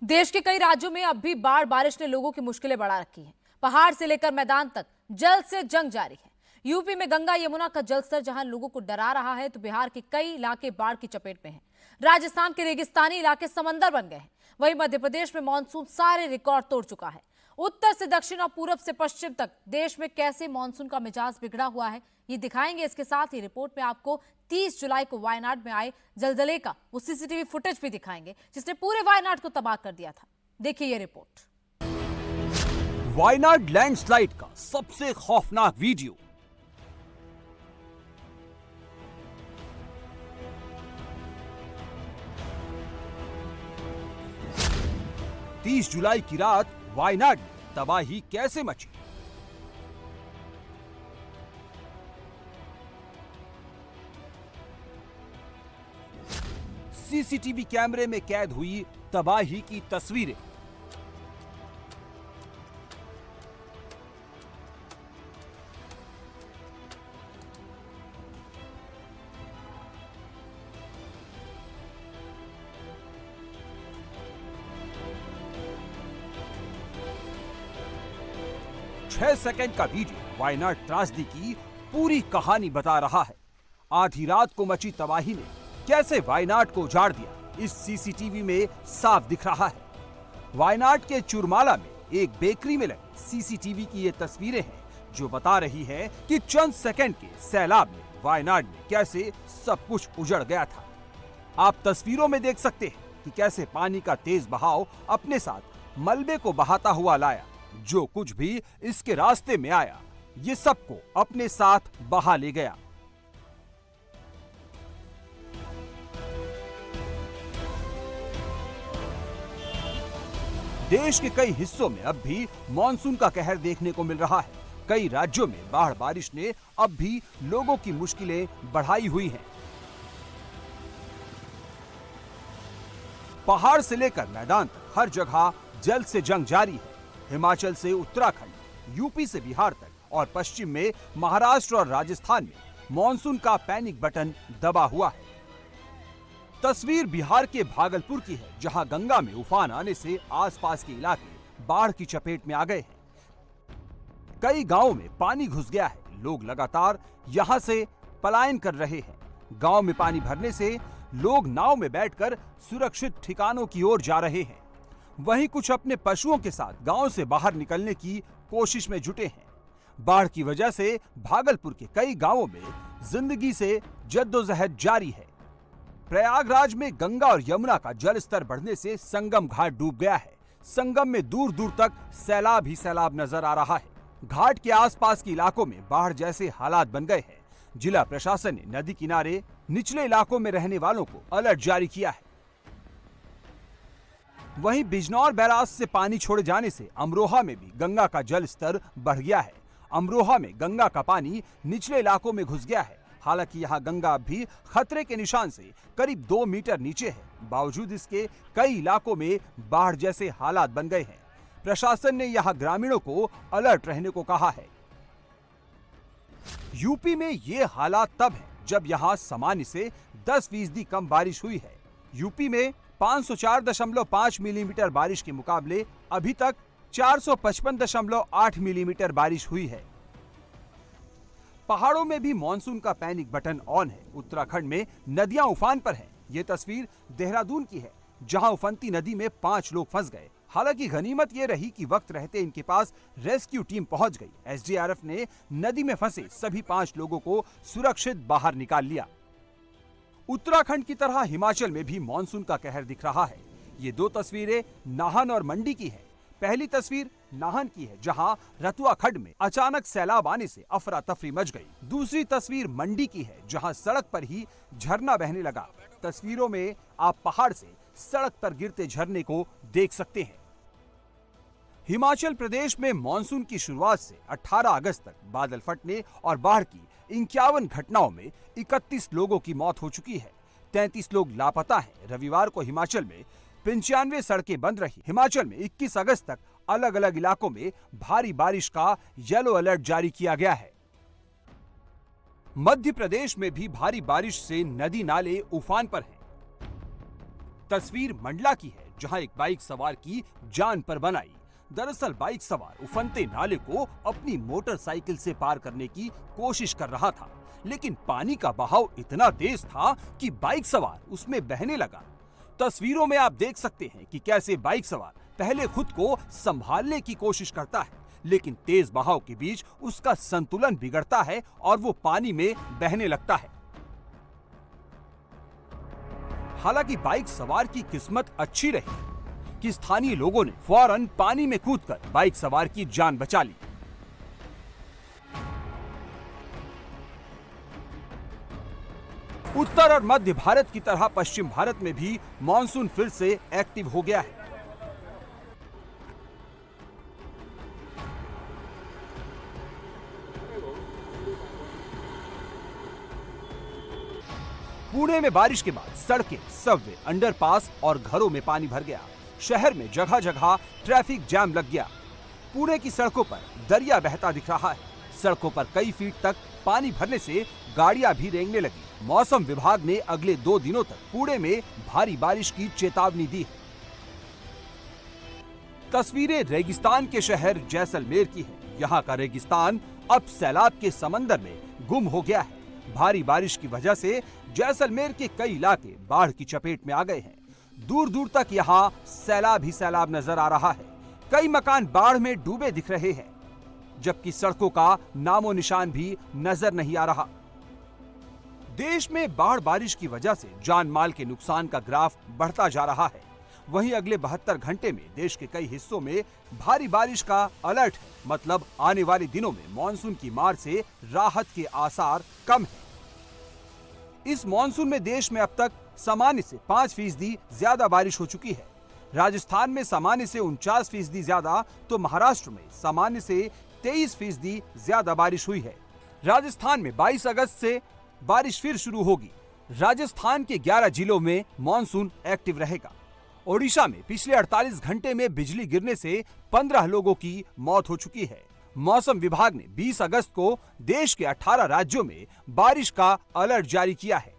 देश के कई राज्यों में अब भी बाढ़ बारिश ने लोगों की मुश्किलें बढ़ा रखी हैं। पहाड़ से लेकर मैदान तक जल से जंग जारी है। यूपी में गंगा यमुना का जलस्तर जहां लोगों को डरा रहा है, तो बिहार के कई इलाके बाढ़ की चपेट में हैं। राजस्थान के रेगिस्तानी इलाके समंदर बन गए हैं। वहीं मध्य प्रदेश में मानसून सारे रिकॉर्ड तोड़ चुका है। उत्तर से दक्षिण और पूरब से पश्चिम तक देश में कैसे मानसून का मिजाज बिगड़ा हुआ है, ये दिखाएंगे। इसके साथ ही रिपोर्ट में आपको 30 जुलाई को वायनाड में आए जलजले का वो सीसीटीवी फुटेज भी दिखाएंगे, जिसने पूरे वायनाड को तबाह कर दिया था। देखिए ये रिपोर्ट। वायनाड लैंडस्लाइड का सबसे खौफनाक वीडियो। तीस जुलाई की रात वायनाड में तबाही कैसे मची। सीसीटीवी कैमरे में कैद हुई तबाही की तस्वीरें। छह सेकंड का वीडियो वायनाड त्रासदी की पूरी कहानी बता रहा है। आधी रात को मची तबाही ने कैसे वायनाड को उजाड़ दिया, इस सीसीटीवी में साफ दिख रहा है। वायनाड के चुरमाला में एक बेकरी में लगी सीसीटीवी की ये तस्वीरें हैं, जो बता रही है कि चंद सेकंड के सैलाब में वायनाड में कैसे सब कुछ उजड़ गया था। आप तस्वीरों में देख सकते हैं कि कैसे पानी का तेज बहाव अपने साथ मलबे को बहाता हुआ लाया। जो कुछ भी इसके रास्ते में आया, ये सबको अपने साथ बहा ले गया। देश के कई हिस्सों में अब भी मानसून का कहर देखने को मिल रहा है। कई राज्यों में बाढ़ बारिश ने अब भी लोगों की मुश्किलें बढ़ाई हुई हैं। पहाड़ से लेकर मैदान तक हर जगह जल से जंग जारी है। हिमाचल से उत्तराखंड, यूपी से बिहार तक और पश्चिम में महाराष्ट्र और राजस्थान में मानसून का पैनिक बटन दबा हुआ है। तस्वीर बिहार के भागलपुर की है, जहां गंगा में उफान आने से आसपास के इलाके बाढ़ की चपेट में आ गए हैं। कई गांवों में पानी घुस गया है। लोग लगातार यहां से पलायन कर रहे हैं। गांव में पानी भरने से लोग नाव में बैठकर सुरक्षित ठिकानों की ओर जा रहे हैं। वहीं कुछ अपने पशुओं के साथ गांव से बाहर निकलने की कोशिश में जुटे हैं। बाढ़ की वजह से भागलपुर के कई गांवों में जिंदगी से जद्दोजहद जारी है। प्रयागराज में गंगा और यमुना का जल स्तर बढ़ने से संगम घाट डूब गया है। संगम में दूर दूर तक सैलाब ही सैलाब नजर आ रहा है। घाट के आसपास के इलाकों में बाढ़ जैसे हालात बन गए हैं। जिला प्रशासन ने नदी किनारे निचले इलाकों में रहने वालों को अलर्ट जारी किया है। वहीं बिजनौर बैराज से पानी छोड़े जाने से अमरोहा में भी गंगा का जल स्तर बढ़ गया है। अमरोहा में गंगा का पानी निचले इलाकों में घुस गया है। हालांकि यहां गंगा भी खतरे के निशान से करीब 2 मीटर नीचे है। बावजूद इसके कई इलाकों में बाढ़ जैसे हालात बन गए हैं। प्रशासन ने यहां ग्रामीणों को अलर्ट रहने को कहा है। यूपी में ये हालात तब है जब यहां सामान्य से 10% कम बारिश हुई है। यूपी में 504.5 मिलीमीटर बारिश के मुकाबले अभी तक 455.8 मिलीमीटर बारिश हुई है। पहाड़ों में भी मानसून का पैनिक बटन ऑन है। उत्तराखंड में नदियां उफान पर हैं। ये तस्वीर देहरादून की है, जहां उफनती नदी में 5 लोग फंस गए। हालांकि गनीमत ये रही कि वक्त रहते इनके पास रेस्क्यू टीम पहुंच गई। एसडीआरएफ ने नदी में फंसे सभी 5 लोगों को सुरक्षित बाहर निकाल लिया। उत्तराखंड की तरह हिमाचल में भी मानसून का कहर दिख रहा है। ये 2 तस्वीरें नाहन और मंडी की है। पहली तस्वीर नाहन की है, जहां रतुआ खड्ड में अचानक सैलाब आने से अफरा तफरी मच गई। दूसरी तस्वीर मंडी की है, जहां सड़क पर ही झरना बहने लगा। तस्वीरों में आप पहाड़ से सड़क पर गिरते झरने को देख सकते हैं। हिमाचल प्रदेश में मानसून की शुरुआत से 18 अगस्त तक बादल फटने और बाढ़ की 51 घटनाओं में 31 लोगों की मौत हो चुकी है। 33 लोग लापता हैं। रविवार को हिमाचल में 95 सड़कें बंद रही। हिमाचल में 21 अगस्त तक अलग अलग इलाकों में भारी बारिश का येलो अलर्ट जारी किया गया है। मध्य प्रदेश में भी भारी बारिश से नदी नाले उफान पर हैं। तस्वीर मंडला की है, जहां एक बाइक सवार की जान पर बन आई। दरअसल बाइक सवार उफनते नाले को अपनी मोटरसाइकिल से पार करने की कोशिश कर रहा था, लेकिन पानी का बहाव इतना तेज था कि बाइक सवार उसमें बहने लगा। तस्वीरों में आप देख सकते हैं कि कैसे बाइक सवार पहले खुद को संभालने की कोशिश करता है, लेकिन तेज बहाव के बीच उसका संतुलन बिगड़ता है और वो पानी में बहने लगता है। हालांकि बाइक सवार की किस्मत अच्छी रही कि स्थानीय लोगों ने फौरन पानी में कूदकर बाइक सवार की जान बचा ली। उत्तर और मध्य भारत की तरह पश्चिम भारत में भी मानसून फिर से एक्टिव हो गया है। पुणे में बारिश के बाद सड़कें, सबवे, अंडरपास और घरों में पानी भर गया। शहर में जगह जगह ट्रैफिक जाम लग गया। पुणे की सड़कों पर दरिया बहता दिख रहा है। सड़कों पर कई फीट तक पानी भरने से गाड़ियां भी रेंगने लगी। मौसम विभाग ने अगले 2 दिनों तक पुणे में भारी बारिश की चेतावनी दी है। तस्वीरें रेगिस्तान के शहर जैसलमेर की है। यहाँ का रेगिस्तान अब सैलाब के समंदर में गुम हो गया है। भारी बारिश की वजह से जैसलमेर के कई इलाके बाढ़ की चपेट में आ गए हैं। दूर दूर तक यहाँ सैलाब ही सैलाब नजर आ रहा है। कई मकान बाढ़ में डूबे दिख रहे हैं, जबकि सड़कों का नामो निशान भी नजर नहीं आ रहा। देश में बाढ़ बारिश की वजह से जान माल के नुकसान का ग्राफ बढ़ता जा रहा है। वहीं अगले 72 घंटे में देश के कई हिस्सों में भारी बारिश का अलर्ट है। मतलब आने वाले दिनों में मानसून की मार से राहत के आसार कम है। इस मानसून में देश में अब तक सामान्य से 5% ज्यादा बारिश हो चुकी है। राजस्थान में सामान्य से 49% ज्यादा, तो महाराष्ट्र में सामान्य से 23% ज्यादा बारिश हुई है। राजस्थान में 22 अगस्त से बारिश फिर शुरू होगी। राजस्थान के 11 जिलों में मानसून एक्टिव रहेगा। ओडिशा में पिछले 48 घंटे में बिजली गिरने से 15 लोगों की मौत हो चुकी है। मौसम विभाग ने 20 अगस्त को देश के 18 राज्यों में बारिश का अलर्ट जारी किया है।